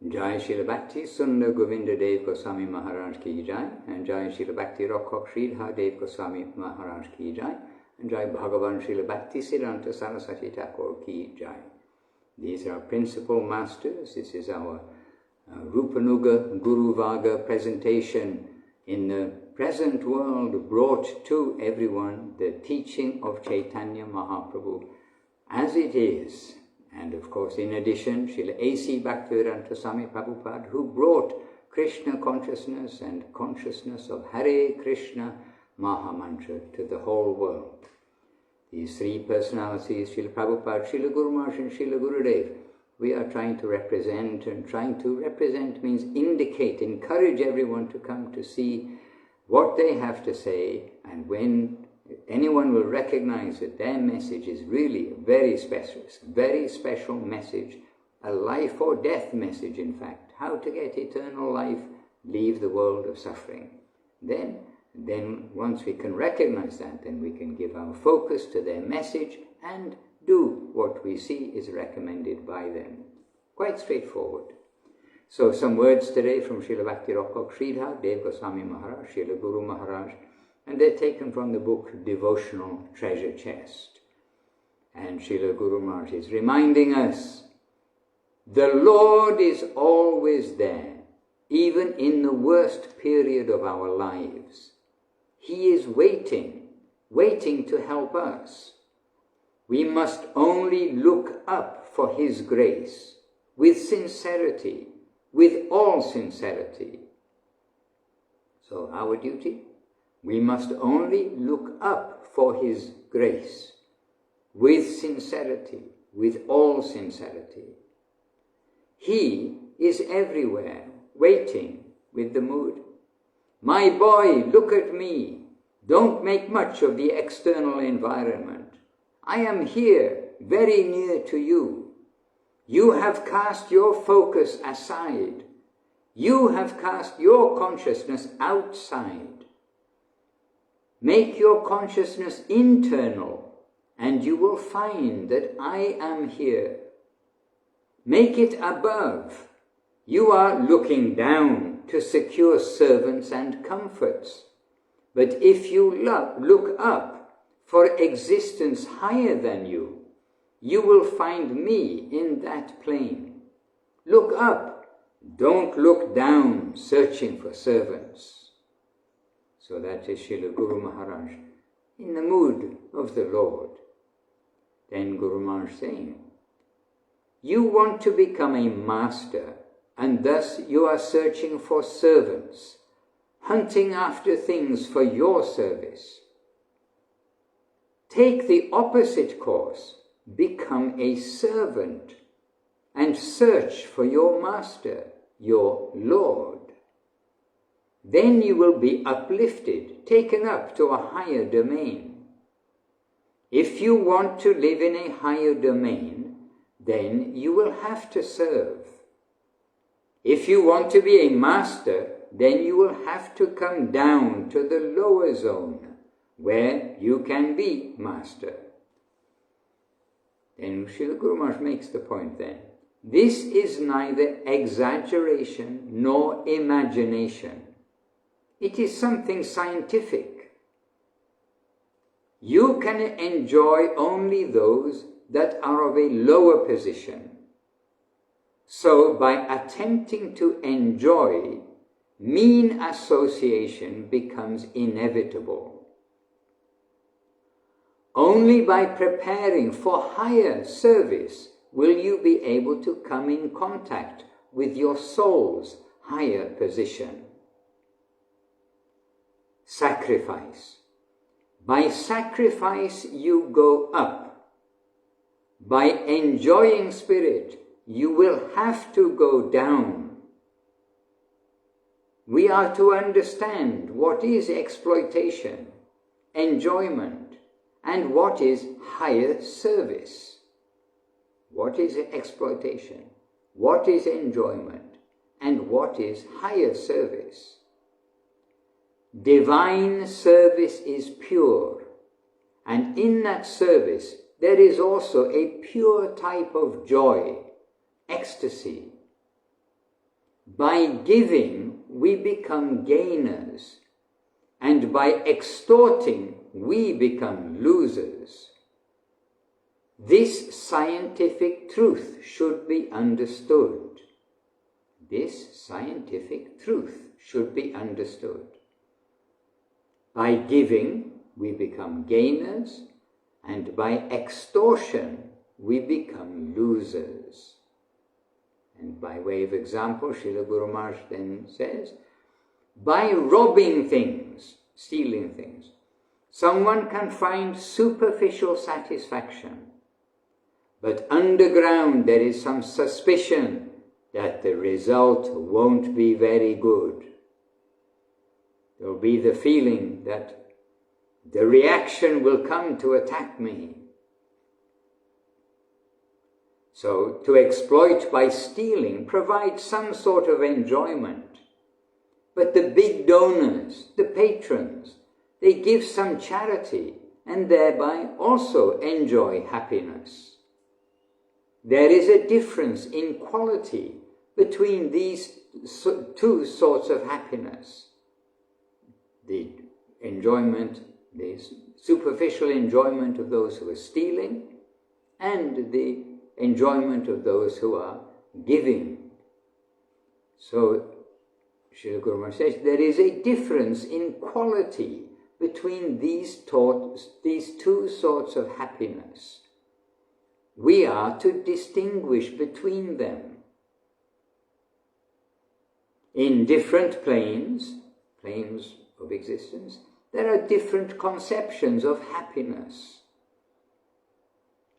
Jai Srila Bhakti Sundar Govinda Dev Goswami Maharaj Ki Jai, and Jai Srila Bhakti Rokhok Sridhar Dev Goswami Maharaj Ki Jai, and Jai Bhagavan Srila Bhakti Siddhanta Saraswati Thakur Ki Jai. These are principal masters. This is our Rupanuga Guru Vaga presentation in the present world, brought to everyone the teaching of Chaitanya Mahaprabhu as it is. And of course, in addition, Srila A.C. Bhaktivedanta Swami Prabhupada, who brought Krishna consciousness and consciousness of Hare Krishna Mahamantra to the whole world. These three personalities, Srila Prabhupada, Srila Guru Maharaj and Srila Gurudev, we are trying to represent, and trying to represent means indicate, encourage everyone to come to see what they have to say, and when anyone will recognize that their message is really a very special message, a life or death message, in fact, how to get eternal life, leave the world of suffering. Then once we can recognize that, then we can give our focus to their message and do what we see is recommended by them. Quite straightforward. So some words today from Srila Bhakti Rokhok Sridhar Dev Goswami Maharaj, Srila Guru Maharaj, and they're taken from the book Devotional Treasure Chest. And Srila Guru Maharaj is reminding us, the Lord is always there, even in the worst period of our lives. He is waiting to help us. We must only look up for His grace, with sincerity, with all sincerity. So our duty? We must only look up for His grace, with sincerity, with all sincerity. He is everywhere, waiting with the mood. My boy, look at me. Don't make much of the external environment. I am here, very near to you. You have cast your focus aside. You have cast your consciousness outside. Make your consciousness internal, and you will find that I am here. Make it above. You are looking down to secure servants and comforts. But if you look up for existence higher than you, you will find me in that plane. Look up. Don't look down searching for servants. So that is Srila Guru Maharaj in the mood of the Lord. Then Guru Maharaj saying, you want to become a master, and thus you are searching for servants, hunting after things for your service. Take the opposite course, become a servant, and search for your master, your Lord. Then you will be uplifted, taken up to a higher domain. If you want to live in a higher domain, then you will have to serve. If you want to be a master, then you will have to come down to the lower zone, where you can be master. Then Srila Guru Maharaj makes the point then. This is neither exaggeration nor imagination. It is something scientific. You can enjoy only those that are of a lower position. So by attempting to enjoy, mean association becomes inevitable. Only by preparing for higher service will you be able to come in contact with your soul's higher position. Sacrifice. By sacrifice you go up. By enjoying spirit you will have to go down. We are to understand what is exploitation, enjoyment, and what is higher service. What is exploitation? What is enjoyment? And what is higher service? Divine service is pure, and in that service there is also a pure type of joy, ecstasy. By giving, we become gainers, and by extorting, we become losers. This scientific truth should be understood. This scientific truth should be understood. By giving, we become gainers, and by extortion, we become losers. And by way of example, Srila Guru Maharaj then says, by robbing things, stealing things, someone can find superficial satisfaction, but underground there is some suspicion that the result won't be very good. There will be the feeling that the reaction will come to attack me. So, to exploit by stealing provides some sort of enjoyment. But the big donors, the patrons, they give some charity and thereby also enjoy happiness. There is a difference in quality between these two sorts of happiness. The enjoyment, the superficial enjoyment of those who are stealing, and the enjoyment of those who are giving. So, Srila Guru Maharaj says, there is a difference in quality between these two sorts of happiness. We are to distinguish between them. In different planes of existence, there are different conceptions of happiness.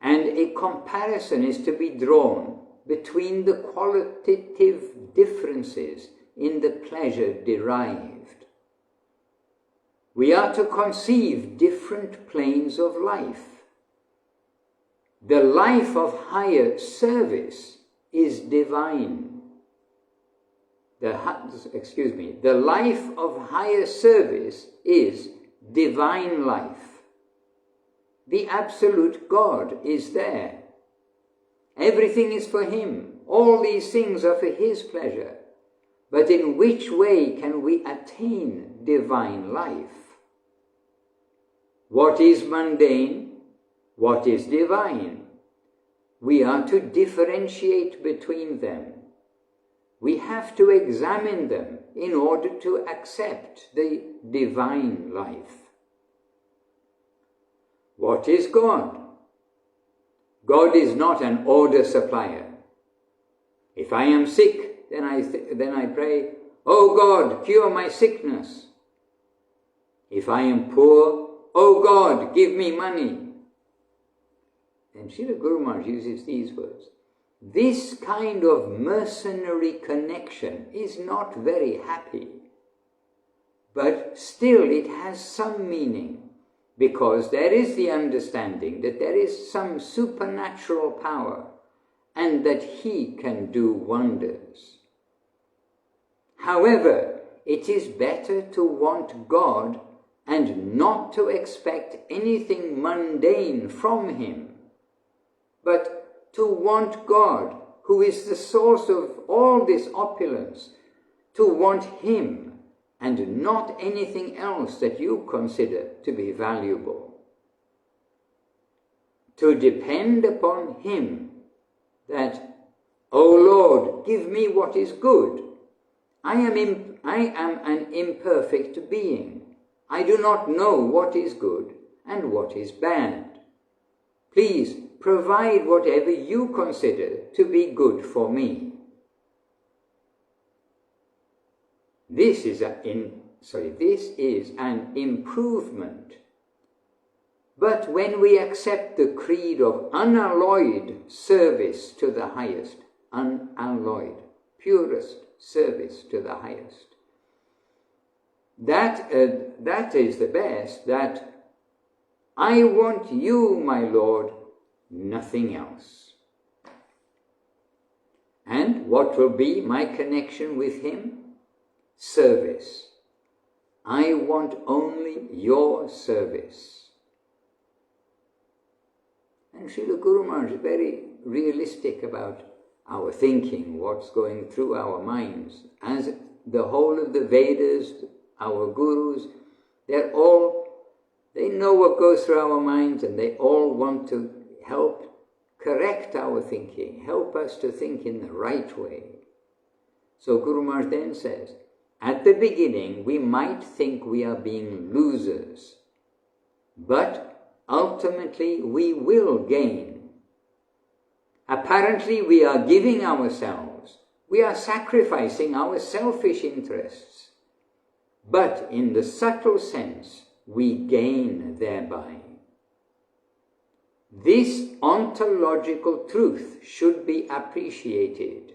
And a comparison is to be drawn between the qualitative differences in the pleasure derived. We are to conceive different planes of life. The life of higher service is divine. The life of higher service is divine life. The absolute God is there. Everything is for Him. All these things are for His pleasure. But in which way can we attain divine life? What is mundane? What is divine? We are to differentiate between them. We have to examine them in order to accept the divine life. What is God? God is not an order supplier. If I am sick, then I pray, "Oh God, cure my sickness." If I am poor, "Oh God, give me money." And Srila Guru Maharaj uses these words. This kind of mercenary connection is not very happy, but still it has some meaning, because there is the understanding that there is some supernatural power and that He can do wonders. However, it is better to want God and not to expect anything mundane from Him, but to want God, who is the source of all this opulence, to want Him and not anything else that you consider to be valuable. To depend upon Him, that, "O Lord, give me what is good. I am an imperfect being. I do not know what is good and what is bad. Please provide whatever you consider to be good for me." This is an improvement. But when we accept the creed of unalloyed service to the highest, unalloyed, purest service to the highest, that is the best, that I want you, my Lord, nothing else. And what will be my connection with Him? Service. I want only your service. And Srila Guru Maharaj is very realistic about our thinking, what's going through our minds. As the whole of the Vedas, our gurus, they know what goes through our minds, and they all want to help correct our thinking, help us to think in the right way. So Guru Maharaj then says, at the beginning we might think we are being losers, but ultimately we will gain. Apparently we are giving ourselves, we are sacrificing our selfish interests, but in the subtle sense we gain thereby. This ontological truth should be appreciated.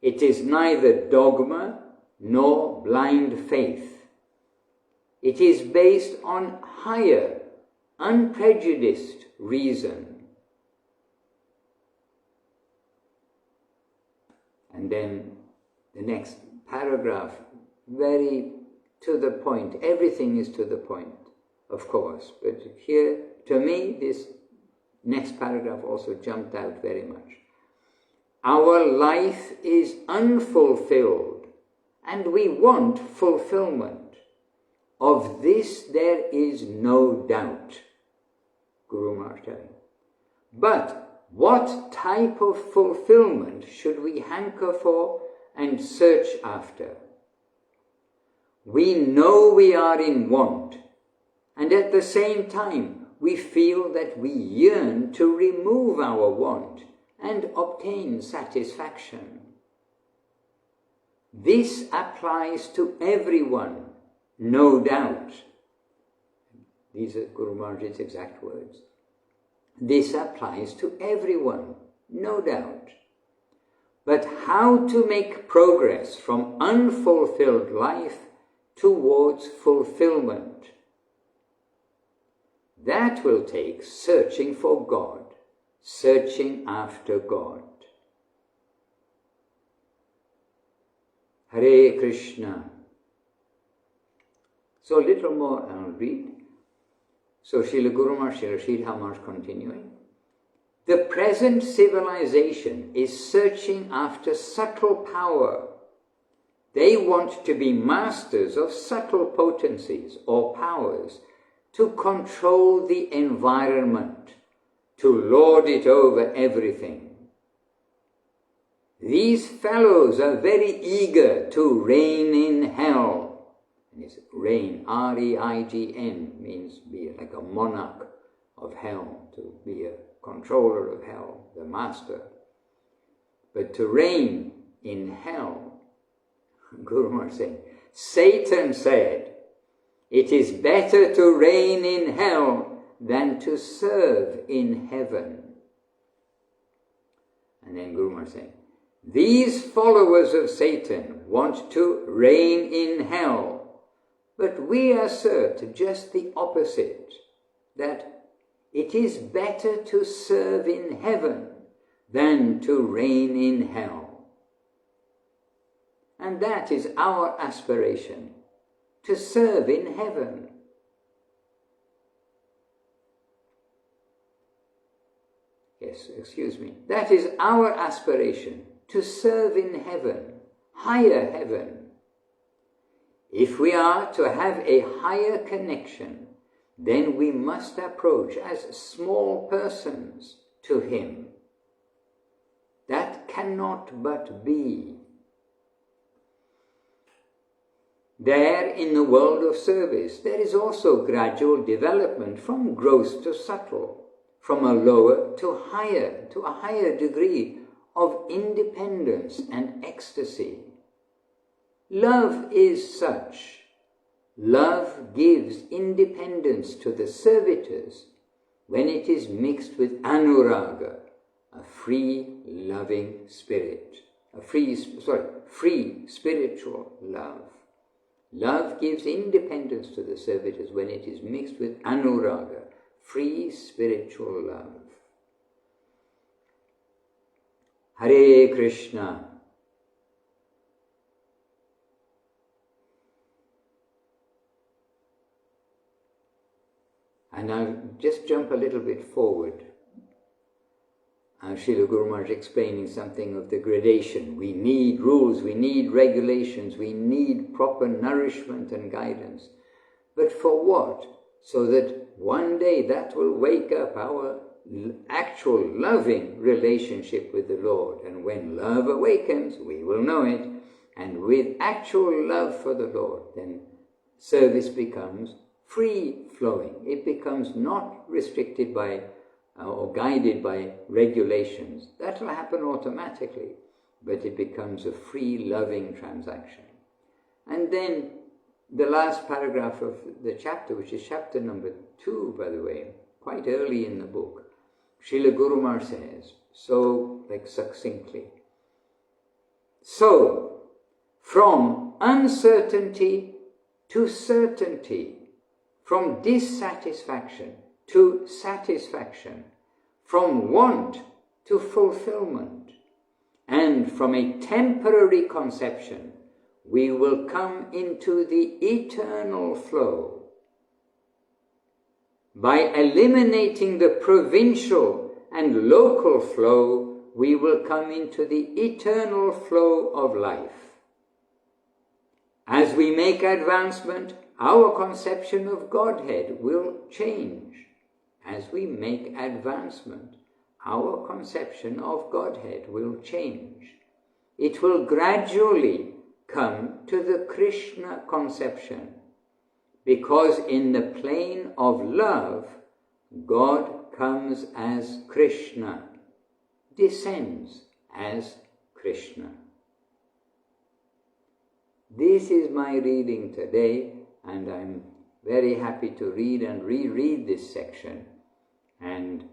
It is neither dogma nor blind faith. It is based on higher, unprejudiced reason. And then the next paragraph, very to the point. Everything is to the point, of course. But here, to me, this next paragraph also jumped out very much. Our life is unfulfilled, and we want fulfillment. Of this there is no doubt, Guru Maharaj telling. But what type of fulfillment should we hanker for and search after? We know we are in want, and at the same time we feel that we yearn to remove our want and obtain satisfaction. This applies to everyone, no doubt. These are Guru Maharaj's exact words. This applies to everyone, no doubt. But how to make progress from unfulfilled life towards fulfillment? That will take searching for God, searching after God. Hare Krishna. So a little more I'll read. So Srila Guru Maharaj, Srila Sridhar Maharaj continuing. The present civilization is searching after subtle power. They want to be masters of subtle potencies or powers to control the environment, to lord it over everything. These fellows are very eager to reign in hell. And it's reign, R-E-I-G-N, means be like a monarch of hell, to be a controller of hell, the master. But to reign in hell, Guru Maharaj saying, Satan said, it is better to reign in hell than to serve in heaven. And then Guru Maharaj saying, these followers of Satan want to reign in hell, but we assert just the opposite, that it is better to serve in heaven than to reign in hell. And that is our aspiration, to serve in heaven. Yes, excuse me. That is our aspiration, to serve in heaven, higher heaven. If we are to have a higher connection, then we must approach as small persons to Him. That cannot but be. There, in the world of service, there is also gradual development from gross to subtle, from a lower to a higher degree of independence and ecstasy. Love is such. Love gives independence to the servitors when it is mixed with anuraga, a free, loving spirit, free spiritual love. Love gives independence to the servitors when it is mixed with anuraga, free spiritual love. Hare Krishna. And I'll just jump a little bit forward. Srila Guru Maharaj explaining something of the gradation. We need rules, we need regulations, we need proper nourishment and guidance. But for what? So that one day that will wake up our actual loving relationship with the Lord. And when love awakens, we will know it. And with actual love for the Lord, then service becomes free-flowing. It becomes not restricted by or guided by regulations. That will happen automatically, but it becomes a free, loving transaction. And then the last paragraph of the chapter, which is chapter number 2, by the way, quite early in the book, Srila Guru Maharaj says, so like succinctly, so from uncertainty to certainty, from dissatisfaction to satisfaction, from want to fulfillment, and from a temporary conception, we will come into the eternal flow. By eliminating the provincial and local flow, we will come into the eternal flow of life. As we make advancement, our conception of Godhead will change. As we make advancement, our conception of Godhead will change. It will gradually come to the Krishna conception, because in the plane of love, God comes as Krishna, descends as Krishna. This is my reading today, and I'm very happy to read and reread this section. And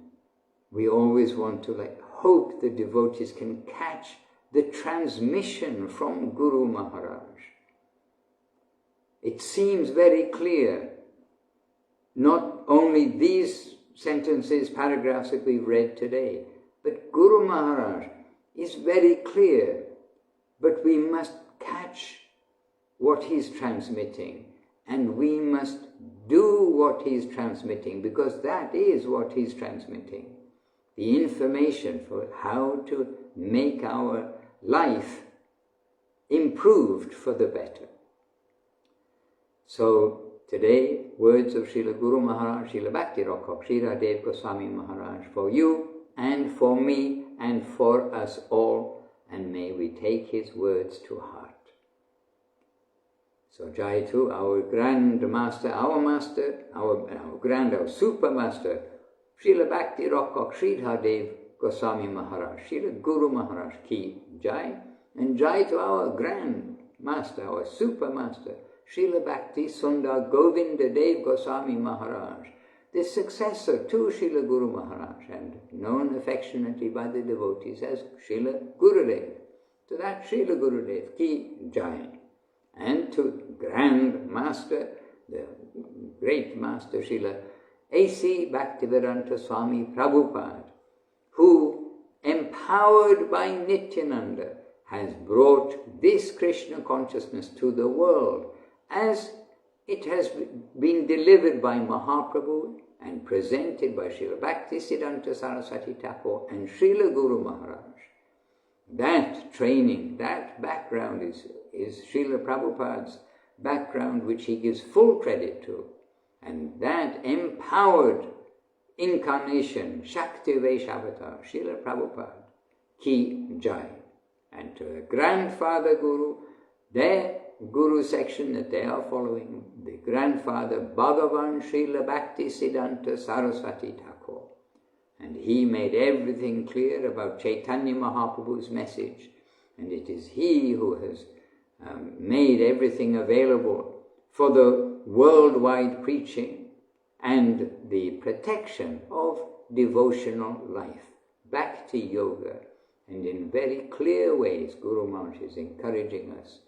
we always want to hope the devotees can catch the transmission from Guru Maharaj. It seems very clear, not only these sentences, paragraphs that we've read today, but Guru Maharaj is very clear, but we must catch what he's transmitting, and we must do what he's transmitting, because that is what he's transmitting. The information for how to make our life improved for the better. So today, words of Srila Guru Maharaj, Srila Bhakti Rakkhak Sri Radhadev Goswami Maharaj, for you and for me and for us all, and may we take his words to heart. So Jai to our Grand Master, our Super Master, Srila Bhakti Rakkhak Sri Radhadev Goswami Maharaj, Srila Guru Maharaj Ki Jai, and Jai to our Grand Master, our Super Master, Srila Bhakti Sundar Govinda Dev Goswami Maharaj, the successor to Srila Guru Maharaj, and known affectionately by the devotees as Srila Gurudev. To that Srila Gurudev Ki Jai. And to Grand Master, the great Master Srila A.C. Bhaktivedanta Swami Prabhupada, who, empowered by Nityananda, has brought this Krishna consciousness to the world as it has been delivered by Mahaprabhu and presented by Srila Bhaktisiddhanta Saraswati Thakur and Srila Guru Maharaj. That training, that background is Srila Prabhupada's background, which he gives full credit to. And that empowered incarnation, Shakti Vaishnavatar, Srila Prabhupada, Ki Jai. And to the Grandfather Guru, their Guru section that they are following, the Grandfather Bhagavan Srila Bhaktisiddhanta Saraswati Thakur. And he made everything clear about Chaitanya Mahaprabhu's message. And it is he who has made everything available for the worldwide preaching and the protection of devotional life, Bhakti Yoga. And in very clear ways, Guru Maharaj is encouraging us.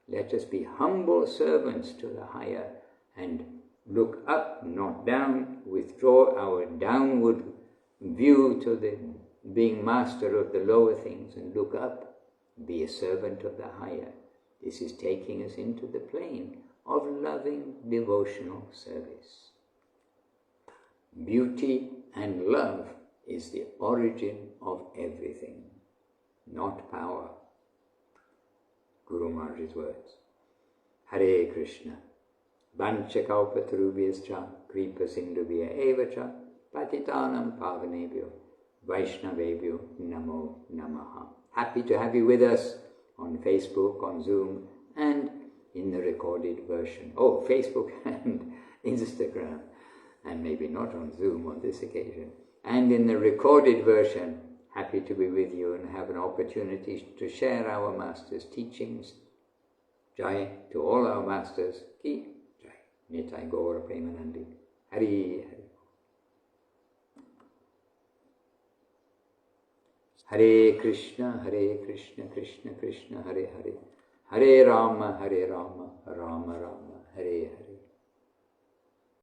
Let us be humble servants to the higher and look up, not down, withdraw our downward view to the being master of the lower things and look up, be a servant of the higher. This is taking us into the plane of loving devotional service. Beauty and love is the origin of everything, not power. Guru Maharaj's words. Hare Krishna. Vanchakalpatarubhyascha kripa sindhubhya evacha patitanam pavanebhyo vaishnavebhyo namo namaha. Happy to have you with us on Facebook, on Zoom, and in the recorded version. Oh, Facebook and Instagram, and maybe not on Zoom on this occasion. And in the recorded version, happy to be with you and have an opportunity to share our Master's teachings. Jai to all our Masters. Ki Jai. Nitai Gaura Premanandi. Hari Hari. Hare Krishna, Krishna Krishna, Hare Hare. Hare Rama, Rama Rama, Hare Hare.